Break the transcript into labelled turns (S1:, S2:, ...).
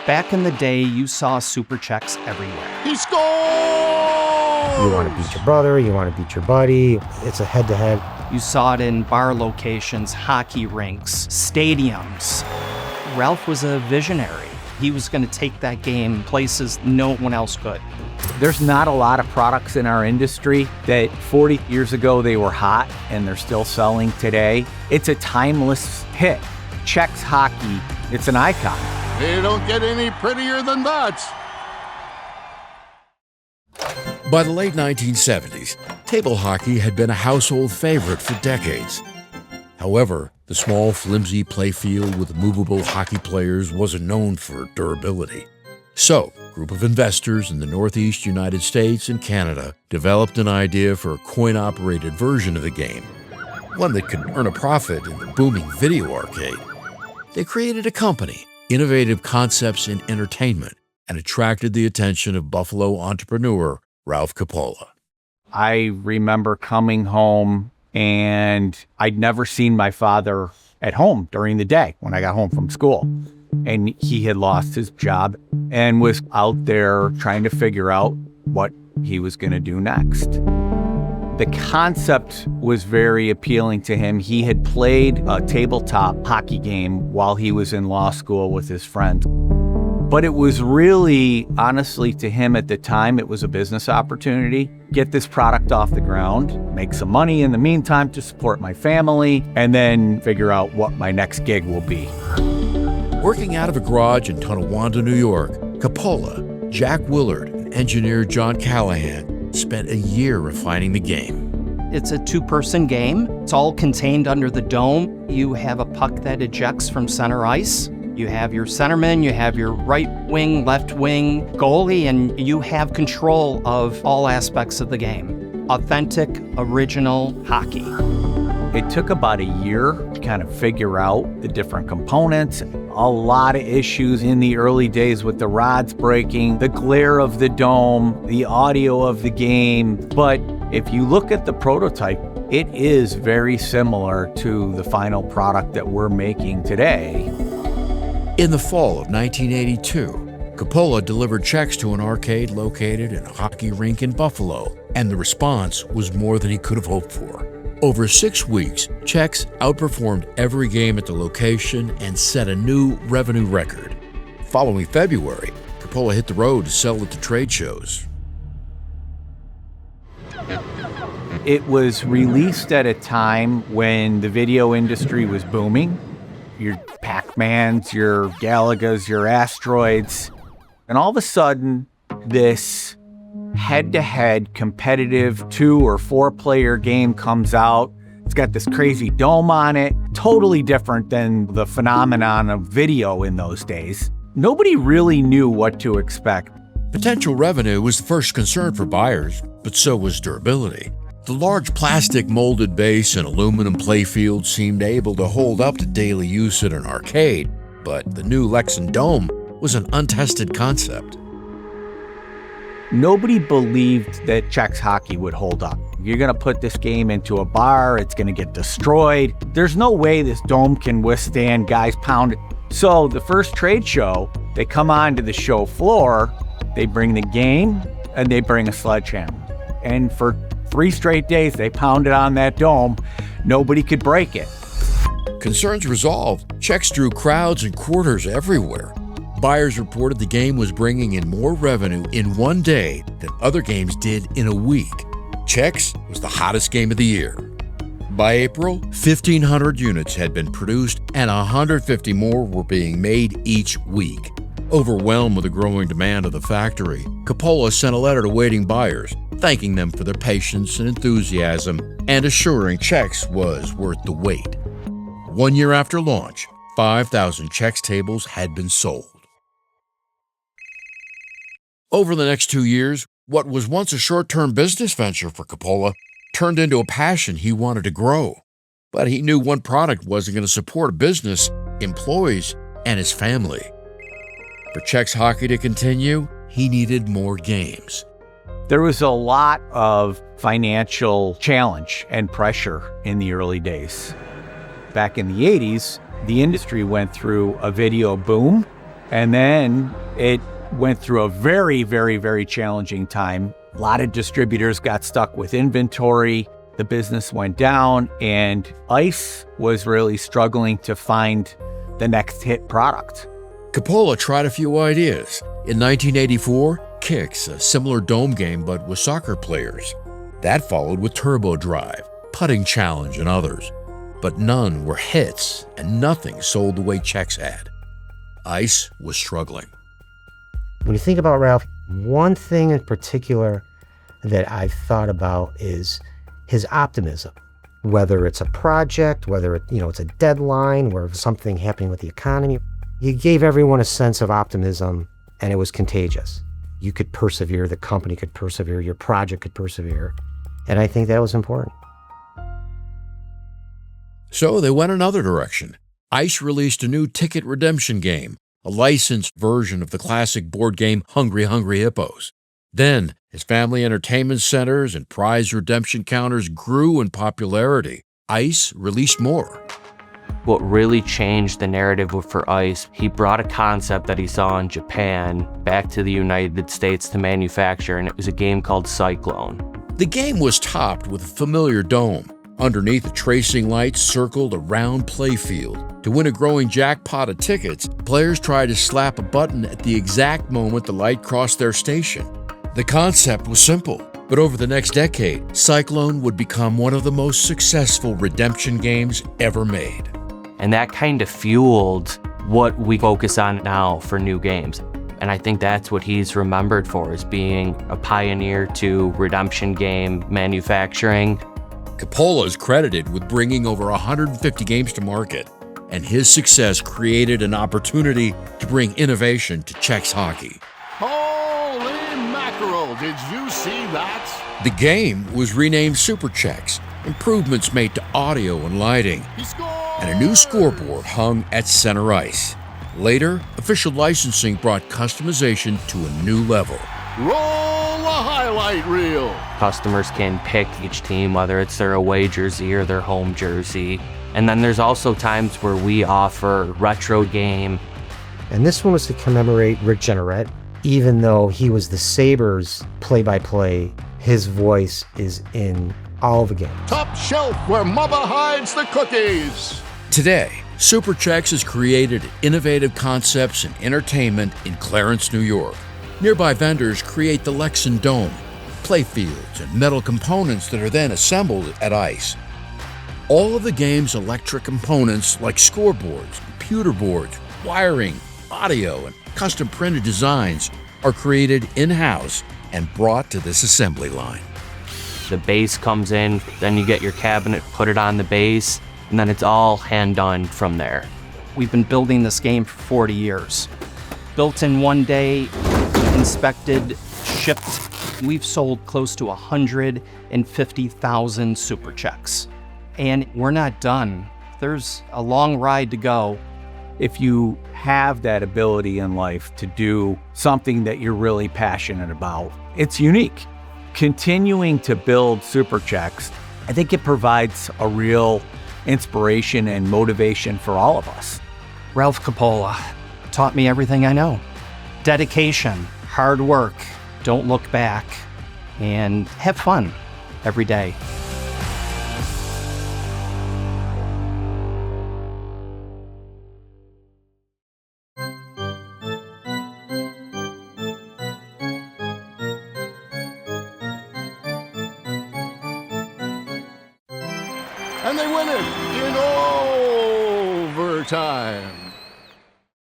S1: Back in the day, you saw Super Chexx everywhere.
S2: He scores!
S3: You want to beat your brother, you want to beat your buddy. It's a head-to-head.
S1: You saw it in bar locations, hockey rinks, stadiums. Ralph was a visionary. He was going to take that game places no one else could.
S4: There's not a lot of products in our industry that 40 years ago they were hot and they're still selling today. It's a timeless hit. Chexx Hockey, it's an icon.
S2: They don't get any prettier than that.
S5: By the late 1970s, table hockey had been a household favorite for decades. However, the small, flimsy playfield with movable hockey players wasn't known for durability. So, a group of investors in the Northeast United States and Canada developed an idea for a coin-operated version of the game, one that could earn a profit in the booming video arcade. They created a company, Innovative Concepts in Entertainment, and attracted the attention of Buffalo entrepreneur Ralph Coppola.
S4: I remember coming home and I'd never seen my father at home during the day when I got home from school. And he had lost his job and was out there trying to figure out what he was going to do next. The concept was very appealing to him. He had played a tabletop hockey game while he was in law school with his friends. But it was really, honestly, to him at the time, it was a business opportunity. Get this product off the ground, make some money in the meantime to support my family, and then figure out what my next gig will be.
S5: Working out of a garage in Tonawanda, New York, Coppola, Jack Willert, and engineer John Callahan spent a year refining the game.
S1: It's a two-person game. It's all contained under the dome. You have a puck that ejects from center ice. You have your centerman, you have your right wing, left wing, goalie, and you have control of all aspects of the game. Authentic, original hockey.
S4: It took about a year to kind of figure out the different components. A lot of issues in the early days with the rods breaking, the glare of the dome, the audio of the game. But if you look at the prototype, it is very similar to the final product that we're making today.
S5: In the fall of 1982, Coppola delivered Chexx to an arcade located in a hockey rink in Buffalo, and the response was more than he could have hoped for. Over 6 weeks, Chexx outperformed every game at the location and set a new revenue record. Following February, Coppola hit the road to sell at the trade shows.
S4: It was released at a time when the video industry was booming. Your Pac-Mans, your Galagas, your Asteroids. And all of a sudden, this head-to-head competitive 2 or 4 player game comes out. It's got this crazy dome on it, totally different than the phenomenon of video in those days. Nobody really knew what to expect.
S5: Potential revenue was the first concern for buyers, but so was durability. The large plastic molded base and aluminum playfield seemed able to hold up to daily use at an arcade, but the new Lexan Dome was an untested concept.
S4: Nobody believed that Chexx Hockey would hold up. You're going to put this game into a bar, it's going to get destroyed. There's no way this dome can withstand guys pounding. So the first trade show, they come onto the show floor, they bring the game, and they bring a sledgehammer. And for 3 straight days, they pounded on that dome. Nobody could break it.
S5: Concerns resolved, Chexx drew crowds and quarters everywhere. Buyers reported the game was bringing in more revenue in one day than other games did in a week. Chexx was the hottest game of the year. By April, 1,500 units had been produced and 150 more were being made each week. Overwhelmed with the growing demand of the factory, Coppola sent a letter to waiting buyers, thanking them for their patience and enthusiasm and assuring Chexx was worth the wait. 1 year after launch, 5,000 Chexx tables had been sold. Over the next 2 years, what was once a short-term business venture for Coppola turned into a passion he wanted to grow. But he knew one product wasn't going to support a business, employees, and his family. For Chexx Hockey to continue, he needed more games.
S4: There was a lot of financial challenge and pressure in the early days. Back in the 80s, the industry went through a video boom. And then it went through a very, very, very challenging time. A lot of distributors got stuck with inventory. The business went down, and Ice was really struggling to find the next hit product.
S5: Coppola tried a few ideas. In 1984, Chexx, a similar dome game but with soccer players. That followed with Turbo Drive, Putting Challenge, and others. But none were hits, and nothing sold the way Chexx had. Ice was struggling.
S3: When you think about Ralph, one thing in particular that I've thought about is his optimism. Whether it's a project, whether it's a deadline, or something happening with the economy, he gave everyone a sense of optimism, and it was contagious. You could persevere, the company could persevere, your project could persevere, and I think that was important.
S5: So they went another direction. Ice released a new ticket redemption game, a licensed version of the classic board game Hungry Hungry Hippos. Then, as family entertainment centers and prize redemption counters grew in popularity, Ice released more.
S6: What really changed the narrative for Ice, he brought a concept that he saw in Japan back to the United States to manufacture, and it was a game called Cyclone.
S5: The game was topped with a familiar dome. Underneath, the tracing lights circled a round playfield. To win a growing jackpot of tickets, players tried to slap a button at the exact moment the light crossed their station. The concept was simple, but over the next decade, Cyclone would become one of the most successful redemption games ever made.
S6: And that kind of fueled what we focus on now for new games. And I think that's what he's remembered for, is being a pioneer to redemption game manufacturing.
S5: Coppola is credited with bringing over 150 games to market, and his success created an opportunity to bring innovation to Chexx Hockey.
S2: Holy mackerel, did you see that?
S5: The game was renamed Super Chexx, improvements made to audio and lighting,
S2: He scored!
S5: and a new scoreboard hung at center ice. Later, official licensing brought customization to a new level.
S2: Roll a highlight reel.
S6: Customers can pick each team, whether it's their away jersey or their home jersey. And then there's also times where we offer retro game.
S3: And this one was to commemorate Rick Jeanneret. Even though he was the Sabres play-by-play, his voice is in all the games.
S2: Top shelf where Mama hides the cookies.
S5: Today, Super Chexx has created innovative concepts and entertainment in Clarence, New York. Nearby vendors create the Lexan Dome, playfields, and metal components that are then assembled at ice. All of the game's electric components, like scoreboards, computer boards, wiring, audio, and custom printed designs, are created in-house and brought to this assembly line.
S6: The base comes in, then you get your cabinet, put it on the base, and then it's all hand done from there.
S1: We've been building this game for 40 years. Built in one day, inspected, shipped. We've sold close to 150,000 Super Chexx. And we're not done. There's a long ride to go.
S4: If you have that ability in life to do something that you're really passionate about, it's unique. Continuing to build Super Chexx, I think it provides a real inspiration and motivation for all of us.
S1: Ralph Coppola taught me everything I know. Dedication, hard work, don't look back, and have fun every day.
S2: And they win it in overtime.